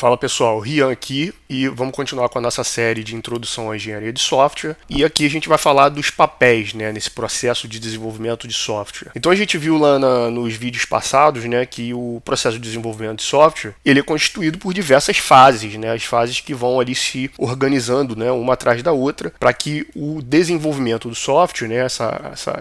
Fala pessoal, Rian aqui e vamos continuar com a nossa série de introdução à engenharia de software. E aqui a gente vai falar dos papéis, né, nesse processo de desenvolvimento de software. Então a gente viu lá nos vídeos passados, né, que o processo de desenvolvimento de software ele é constituído por diversas fases, né, as fases que vão ali se organizando, né, uma atrás da outra, para que o desenvolvimento do software, né,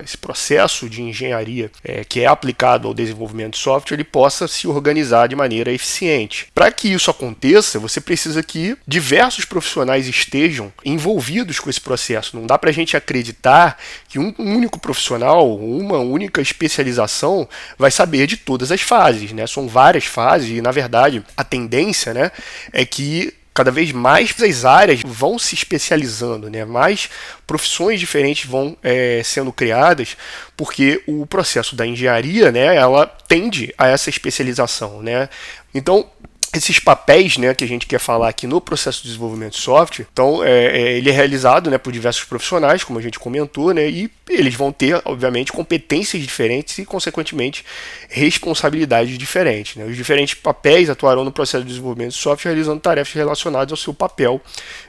esse processo de engenharia que é aplicado ao desenvolvimento de software, ele possa se organizar de maneira eficiente. Para que isso aconteça, você precisa que diversos profissionais estejam envolvidos com esse processo. Não dá para a gente acreditar que um único profissional, uma única especialização, vai saber de todas as fases, né? São várias fases e, na verdade, a tendência, né, é que cada vez mais as áreas vão se especializando, né? Mais profissões diferentes vão sendo criadas, porque o processo da engenharia, né, ela tende a essa especialização, né? Então, esses papéis, né, que a gente quer falar aqui no processo de desenvolvimento de software, então ele é realizado, né, por diversos profissionais, como a gente comentou, né, e eles vão ter, obviamente, competências diferentes e, consequentemente, responsabilidades diferentes, né. Os diferentes papéis atuarão no processo de desenvolvimento de software realizando tarefas relacionadas ao seu papel,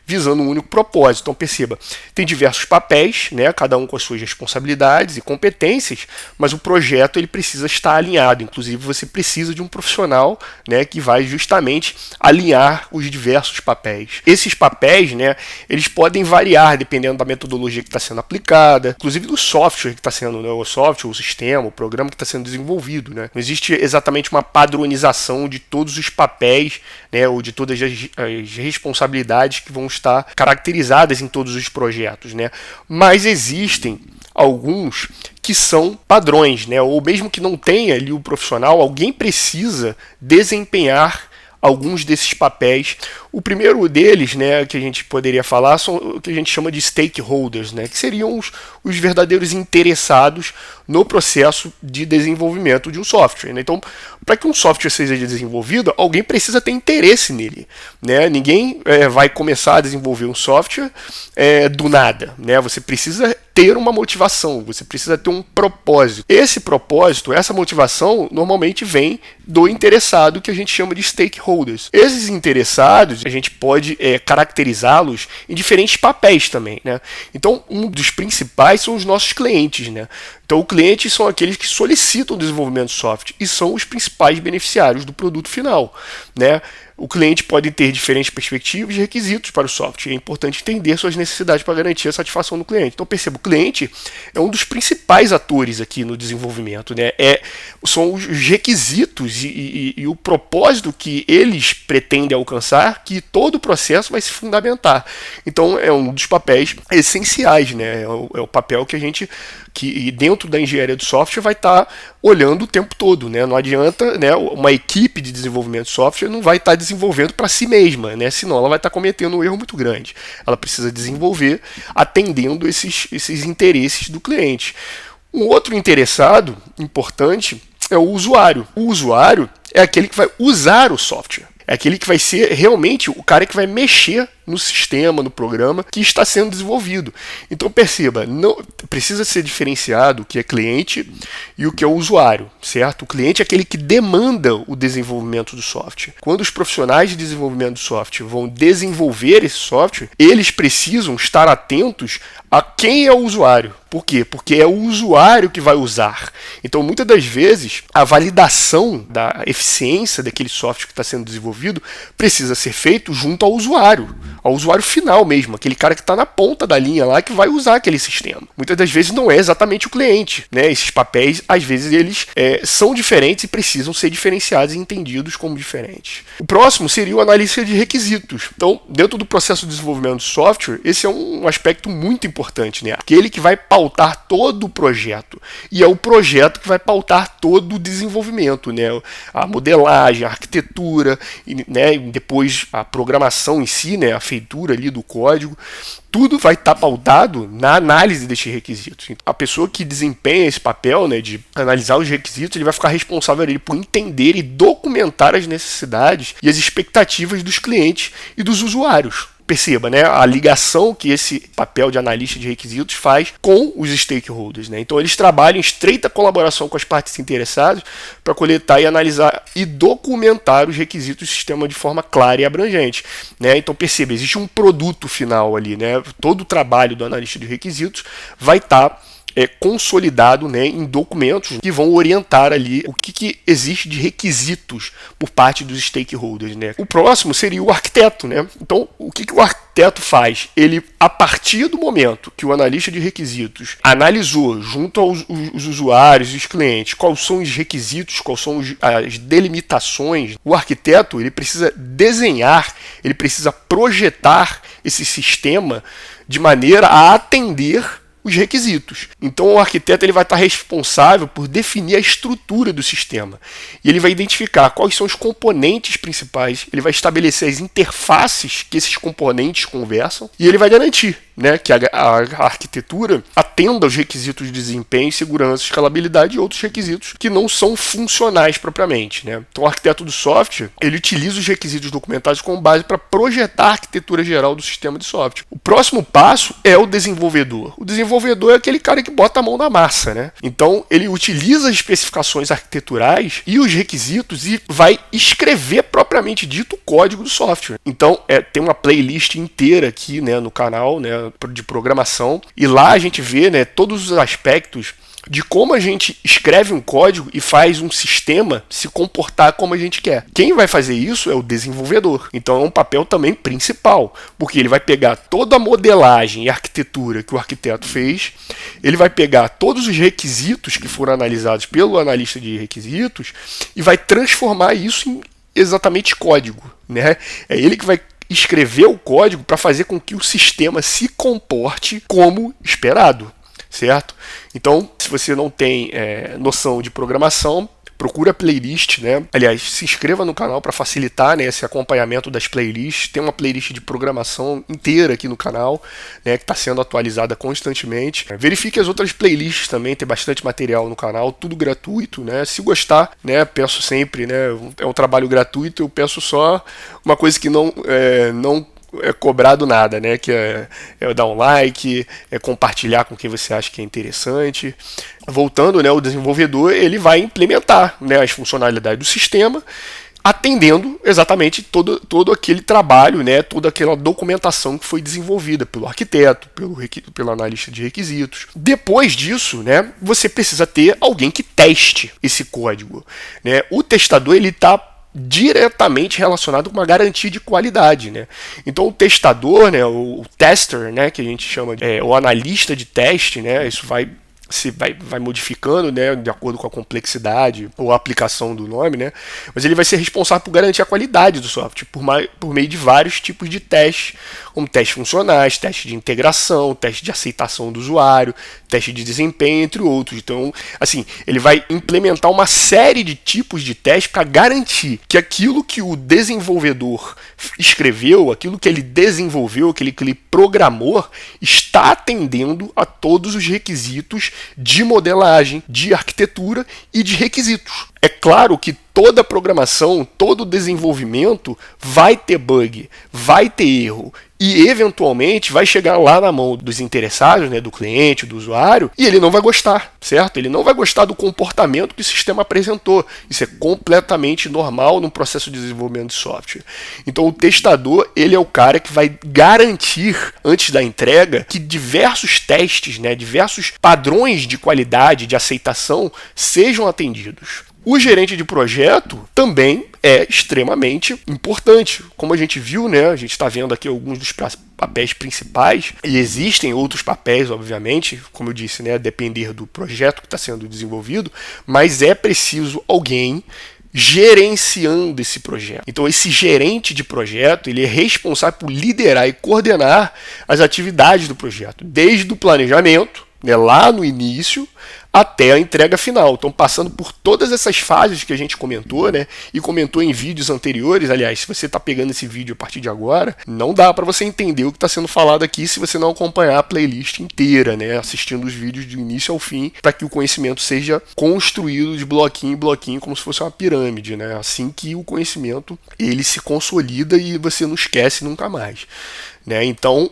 visando um único propósito. Então, perceba, tem diversos papéis, né, cada um com as suas responsabilidades e competências, mas o projeto ele precisa estar alinhado. Inclusive, você precisa de um profissional, né, que vai justamente alinhar os diversos papéis. Esses papéis, né, eles podem variar dependendo da metodologia que está sendo aplicada, inclusive do software que está sendo, né, o software, o sistema, o programa que está sendo desenvolvido, né. Não existe exatamente uma padronização de todos os papéis, né, ou de todas as responsabilidades que vão estar caracterizadas em todos os projetos, né. Mas existem alguns que são padrões, né? Ou mesmo que não tenha ali o profissional, alguém precisa desempenhar alguns desses papéis. O primeiro deles, né, que a gente poderia falar, são o que a gente chama de stakeholders, né, que seriam os verdadeiros interessados no processo de desenvolvimento de um software, né? Então, para que um software seja desenvolvido, alguém precisa ter interesse nele, né? Ninguém vai começar a desenvolver um software do nada, né? Você precisa ter uma motivação, você precisa ter um propósito. Esse propósito, essa motivação, normalmente vem do interessado, que a gente chama de stakeholders. Esses interessados, a gente pode caracterizá-los em diferentes papéis também, né? Então, um dos principais são os nossos clientes, né? Então, clientes são aqueles que solicitam o desenvolvimento de software e são os principais beneficiários do produto final, né? O cliente pode ter diferentes perspectivas e requisitos para o software. É importante entender suas necessidades para garantir a satisfação do cliente. Então, perceba, o cliente é um dos principais atores aqui no desenvolvimento, né? São os requisitos e o propósito que eles pretendem alcançar que todo o processo vai se fundamentar. Então, é um dos papéis essenciais, né? É o papel que a gente, que dentro da engenharia do software, vai estar olhando o tempo todo, né? Não adianta, né, uma equipe de desenvolvimento de software não vai estar desenvolvendo para si mesma, né? Senão ela vai estar cometendo um erro muito grande. Ela precisa desenvolver atendendo esses interesses do cliente. Um outro interessado importante é o usuário. O usuário é aquele que vai usar o software. É aquele que vai ser realmente o cara que vai mexer no sistema, no programa que está sendo desenvolvido. Então perceba, não precisa ser diferenciado o que é cliente e o que é o usuário, certo? O cliente é aquele que demanda o desenvolvimento do software. Quando os profissionais de desenvolvimento do software vão desenvolver esse software, eles precisam estar atentos a quem é o usuário. Por quê? Porque é o usuário que vai usar. Então, muitas das vezes, a validação da eficiência daquele software que está sendo desenvolvido precisa ser feito junto ao usuário final mesmo, aquele cara que está na ponta da linha lá que vai usar aquele sistema. Muitas das vezes não é exatamente o cliente, né? Esses papéis, às vezes, eles são diferentes e precisam ser diferenciados e entendidos como diferentes. O próximo seria o analista de requisitos. Então, dentro do processo de desenvolvimento de software, esse é um aspecto muito importante, né? Aquele que vai pautar todo o projeto. E é o projeto que vai pautar todo o desenvolvimento, né? A modelagem, a arquitetura, né? E depois a programação em si, né? A feitura ali do código. Tudo vai estar pautado na análise destes requisitos. Então, a pessoa que desempenha esse papel, né, de analisar os requisitos, ele vai ficar responsável ali por entender e documentar as necessidades e as expectativas dos clientes e dos usuários. perceba, né, a ligação que esse papel de analista de requisitos faz com os stakeholders, né? Então eles trabalham em estreita colaboração com as partes interessadas para coletar e analisar e documentar os requisitos do sistema de forma clara e abrangente, né? Então perceba, existe um produto final ali, né? Todo o trabalho do analista de requisitos vai estar consolidado, né, em documentos que vão orientar ali o que existe de requisitos por parte dos stakeholders, né? O próximo seria o arquiteto, né? Então, o que o arquiteto faz? Ele, a partir do momento que o analista de requisitos analisou junto aos os usuários e os clientes quais são os requisitos, quais são as delimitações, o arquiteto ele precisa desenhar, ele precisa projetar esse sistema de maneira a atender os requisitos. Então o arquiteto ele vai estar responsável por definir a estrutura do sistema. E ele vai identificar quais são os componentes principais, ele vai estabelecer as interfaces que esses componentes conversam e ele vai garantir, né, que a arquitetura atenda aos requisitos de desempenho, segurança, escalabilidade e outros requisitos que não são funcionais propriamente, né? Então o arquiteto do software ele utiliza os requisitos documentados como base para projetar a arquitetura geral do sistema de software. O próximo passo é o desenvolvedor. O desenvolvedor é aquele cara que bota a mão na massa, né? Então ele utiliza as especificações arquiteturais e os requisitos e vai escrever propriamente dito o código do software. Então tem uma playlist inteira aqui, né, no canal, né, de programação, e lá a gente vê, né, todos os aspectos de como a gente escreve um código e faz um sistema se comportar como a gente quer. Quem vai fazer isso é o desenvolvedor. Então é um papel também principal, porque ele vai pegar toda a modelagem e arquitetura que o arquiteto fez, ele vai pegar todos os requisitos que foram analisados pelo analista de requisitos e vai transformar isso em exatamente código, né? É ele que vai escrever o código para fazer com que o sistema se comporte como esperado, certo? Então, se você não tem noção de programação, procura a playlist, né? Aliás, se inscreva no canal para facilitar, né, esse acompanhamento das playlists. Tem uma playlist de programação inteira aqui no canal, né, que está sendo atualizada constantemente. Verifique as outras playlists também, tem bastante material no canal, tudo gratuito, né? Se gostar, né, peço sempre, né, é um trabalho gratuito, eu peço só uma coisa que não é cobrado nada, né? Que é dar um like, é compartilhar com quem você acha que é interessante. Voltando, né, o desenvolvedor ele vai implementar, né, as funcionalidades do sistema, atendendo exatamente todo aquele trabalho, né, toda aquela documentação que foi desenvolvida pelo arquiteto, pelo analista de requisitos. Depois disso, né, você precisa ter alguém que teste esse código, né? O testador ele está diretamente relacionado com uma garantia de qualidade, né? Então o testador, né, o tester, né, que a gente chama de o analista de teste, né, isso vai modificando, né, de acordo com a complexidade ou a aplicação do nome, né, mas ele vai ser responsável por garantir a qualidade do software por meio de vários tipos de testes, como testes funcionais, teste de integração, teste de aceitação do usuário, teste de desempenho, entre outros. Então, assim, ele vai implementar uma série de tipos de testes para garantir que aquilo que o desenvolvedor escreveu, aquilo que ele desenvolveu, aquilo que ele programou, está atendendo a todos os requisitos de modelagem, de arquitetura e de requisitos. É claro que toda programação, todo desenvolvimento vai ter bug, vai ter erro e eventualmente vai chegar lá na mão dos interessados, né, do cliente, do usuário, e ele não vai gostar, certo? Ele não vai gostar do comportamento que o sistema apresentou. Isso é completamente normal no processo de desenvolvimento de software. Então o testador, ele é o cara que vai garantir antes da entrega que diversos testes, né, diversos padrões de qualidade, de aceitação sejam atendidos. O gerente de projeto também é extremamente importante. Como a gente viu, né, a gente está vendo aqui alguns dos papéis principais, e existem outros papéis, obviamente, como eu disse, né, a depender do projeto que está sendo desenvolvido, mas é preciso alguém gerenciando esse projeto. Então esse gerente de projeto ele é responsável por liderar e coordenar as atividades do projeto, desde o planejamento, né, lá no início, até a entrega final. Então, passando por todas essas fases que a gente comentou, né, e comentou em vídeos anteriores. Aliás, se você está pegando esse vídeo a partir de agora, não dá para você entender o que está sendo falado aqui se você não acompanhar a playlist inteira, né, assistindo os vídeos do início ao fim, para que o conhecimento seja construído de bloquinho em bloquinho, como se fosse uma pirâmide, né, assim que o conhecimento ele se consolida e você não esquece nunca mais. né? Então,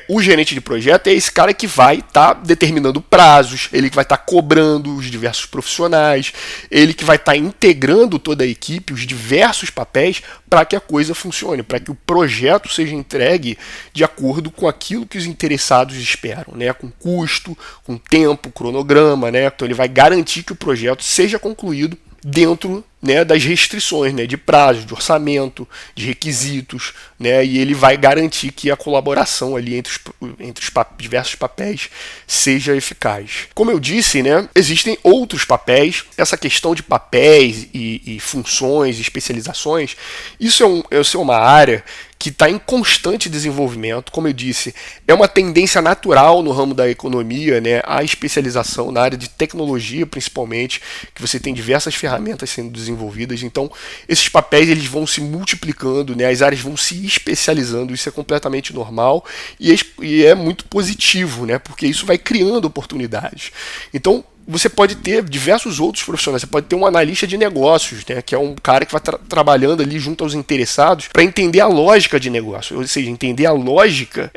o gerente de projeto é esse cara que vai estar determinando prazos, ele que vai estar cobrando os diversos profissionais, ele que vai estar integrando toda a equipe, os diversos papéis, para que a coisa funcione, para que o projeto seja entregue de acordo com aquilo que os interessados esperam, né? Com custo, com tempo, cronograma, né? Então ele vai garantir que o projeto seja concluído dentro, né, das restrições, né, de prazo, de orçamento, de requisitos, né, e ele vai garantir que a colaboração ali entre os diversos papéis seja eficaz. Como eu disse, né, existem outros papéis. Essa questão de papéis e funções, especializações, isso é uma área que está em constante desenvolvimento. Como eu disse, é uma tendência natural no ramo da economia, né, a especialização na área de tecnologia, principalmente, que você tem diversas ferramentas sendo desenvolvidas. Então, esses papéis eles vão se multiplicando, né, as áreas vão se especializando. Isso é completamente normal e é muito positivo, né, porque isso vai criando oportunidades. Então, você pode ter diversos outros profissionais. Você pode ter um analista de negócios, né, que é um cara que vai trabalhando ali junto aos interessados para entender a lógica de negócio, ou seja, entender a lógica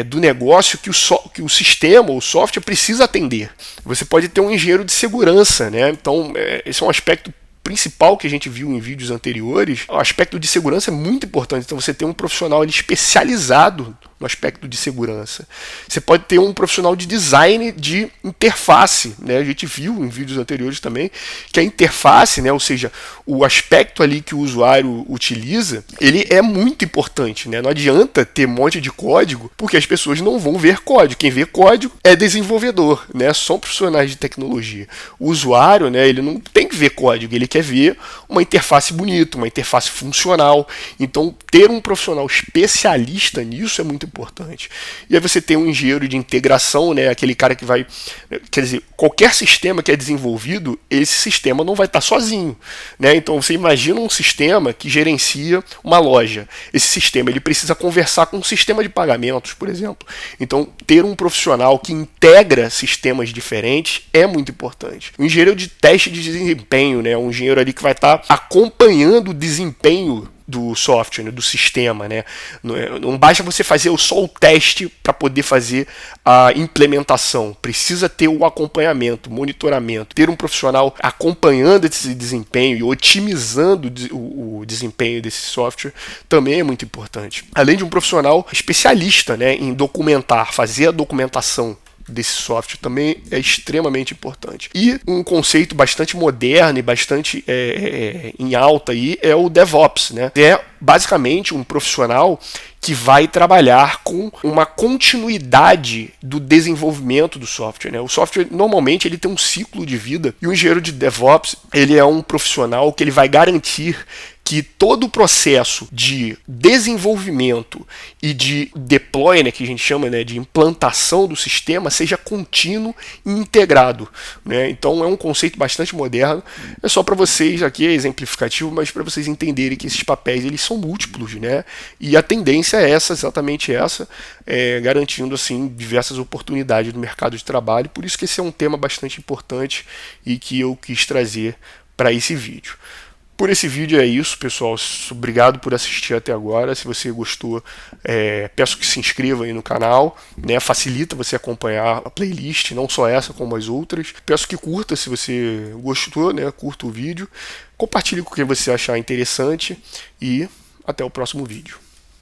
do negócio que o sistema, o software precisa atender. Você pode ter um engenheiro de segurança, né? Então, esse é um aspecto principal que a gente viu em vídeos anteriores. O aspecto de segurança é muito importante. Então você tem um profissional ali especializado no aspecto de segurança. Você pode ter um profissional de design de interface, né? A gente viu em vídeos anteriores também que a interface, né, ou seja, o aspecto ali que o usuário utiliza, ele é muito importante, né? Não adianta ter um monte de código, porque as pessoas não vão ver código. Quem vê código é desenvolvedor, né? São profissionais de tecnologia. O usuário, né, ele não tem que ver código, ele quer ver uma interface bonita, uma interface funcional. Então, ter um profissional especialista nisso é muito importante. E aí você tem um engenheiro de integração, né, aquele cara que vai... Quer dizer, qualquer sistema que é desenvolvido, esse sistema não vai estar sozinho, né? Então, você imagina um sistema que gerencia uma loja. Esse sistema ele precisa conversar com um sistema de pagamentos, por exemplo. Então, ter um profissional que integra sistemas diferentes é muito importante. O engenheiro de teste de desempenho, né, um engenheiro ali que vai estar acompanhando o desempenho do software, né, do sistema, né? Não basta você fazer só o teste para poder fazer a implementação. Precisa ter o acompanhamento, monitoramento, ter um profissional acompanhando esse desempenho e otimizando o desempenho desse software também é muito importante. Além de um profissional especialista, né, em documentar, fazer a documentação desse software também é extremamente importante. E um conceito bastante moderno e bastante em alta aí é o DevOps, né? É basicamente um profissional que vai trabalhar com uma continuidade do desenvolvimento do software, né? O software normalmente ele tem um ciclo de vida e o engenheiro de DevOps ele é um profissional que ele vai garantir que todo o processo de desenvolvimento e de deploy, né, que a gente chama, né, de implantação do sistema, seja contínuo e integrado, né? Então é um conceito bastante moderno. É só para vocês aqui, é exemplificativo, mas para vocês entenderem que esses papéis eles são múltiplos, né? E a tendência é essa, exatamente essa, garantindo assim diversas oportunidades no mercado de trabalho. Por isso que esse é um tema bastante importante e que eu quis trazer para esse vídeo. Por esse vídeo é isso, pessoal. Obrigado por assistir até agora. Se você gostou, peço que se inscreva aí no canal, né? Facilita você acompanhar a playlist, não só essa, como as outras. Peço que curta se você gostou, né? Curta o vídeo. Compartilhe com quem você achar interessante e até o próximo vídeo.